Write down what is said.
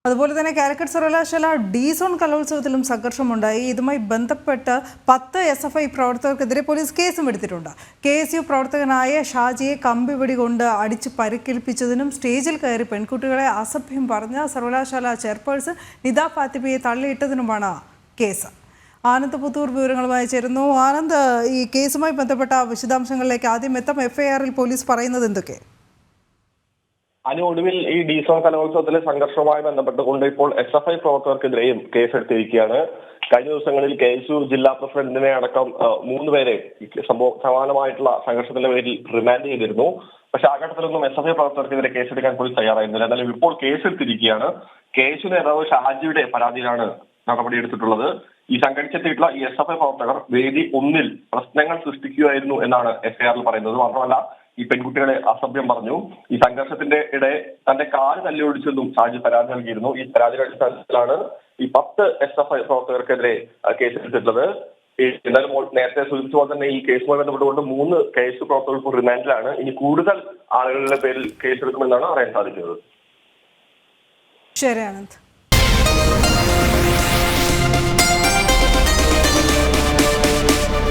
അതുപോലെ തന്നെ കാലിക്കറ്റ് സർവകലാശാല ഡി-സോൺ കലോത്സവത്തിലും സംഘർഷമുണ്ടായി. ഇതുമായി ബന്ധപ്പെട്ട് 10 SFI പ്രവർത്തകർക്കെതിരെ പോലീസ് കേസും എടുത്തിട്ടുണ്ട്. KSU പ്രവർത്തകനായ ഷാജിയെ കമ്പിവടി കൊണ്ട് അടിച്ച് പരിക്കേൽപ്പിച്ചതിനും സ്റ്റേജിൽ കയറി പെൺകുട്ടികളെ അസഭ്യം പറഞ്ഞ സർവകലാശാല ചെയർപേഴ്സൺ നിദ ഫാത്തിമയെ തള്ളിയിട്ടതിനുമാണ് കേസ്. ആനന്ദ് പുത്തൂർ വിവരങ്ങളുമായി ചേരുന്നു. ആനന്ദ്, ഈ കേസുമായി ബന്ധപ്പെട്ട വിശദാംശങ്ങളിലേക്ക് ആദ്യം എത്താം. FIRൽ പോലീസ് പറയുന്നത് എന്തൊക്കെ? ഒടുവിൽ ഈ ഡി-സോൺ കലോത്സവത്തിലെ സംഘർഷവുമായി ബന്ധപ്പെട്ടുകൊണ്ട് ഇപ്പോൾ SFI പ്രവർത്തകർക്കെതിരെയും കേസെടുത്തിരിക്കുകയാണ്. കഴിഞ്ഞ ദിവസങ്ങളിൽ KSU ജില്ലാ പ്രസിഡന്റിനെ അടക്കം 3 പേരെ സമാനമായിട്ടുള്ള സംഘർഷത്തിന്റെ പേരിൽ റിമാൻഡ് ചെയ്തിരുന്നു. പക്ഷെ ആ ഘട്ടത്തിലൊന്നും SFI പ്രവർത്തകർക്കെതിരെ കേസെടുക്കാൻ പോലീസ് തയ്യാറായിരുന്നില്ല. എന്നാലും ഇപ്പോൾ കേസെടുത്തിരിക്കുകയാണ്. KSU നേതാവ് ഷാജിയുടെ പരാതിയിലാണ് നടപടിയെടുത്തിട്ടുള്ളത്. ഈ സംഘടിച്ചെത്തിയിട്ടുള്ള ഈ SFI പ്രവർത്തകർ വേദി 1-ൽ പ്രശ്നങ്ങൾ സൃഷ്ടിക്കുകയായിരുന്നു എന്നാണ് FIRൽ പറയുന്നത്. മാത്രമല്ല ഈ പെൺകുട്ടികളെ അസഭ്യം പറഞ്ഞു. ഈ സംഘർഷത്തിന്റെ ഇടെ തന്റെ കാല് തല്ലി ഒടിച്ചെന്നും ഷാജി പരാതി നൽകിയിരുന്നു. ഈ പരാതിയുടെ അടിസ്ഥാനത്തിലാണ് ഈ 10 SFI പ്രവർത്തകർക്കെതിരെ കേസെടുത്തിട്ടുള്ളത്. എന്തായാലും നേരത്തെ സൂചിപ്പിച്ച പോലെ തന്നെ ഈ കേസുമായി ബന്ധപ്പെട്ടുകൊണ്ട് 3 KSU പ്രവർത്തകർ റിമാൻഡിലാണ്. ഇനി കൂടുതൽ ആളുകളുടെ പേരിൽ കേസെടുക്കുമെന്നാണ് അറിയാൻ സാധിക്കുന്നത്. ശരി ആനന്ദ്.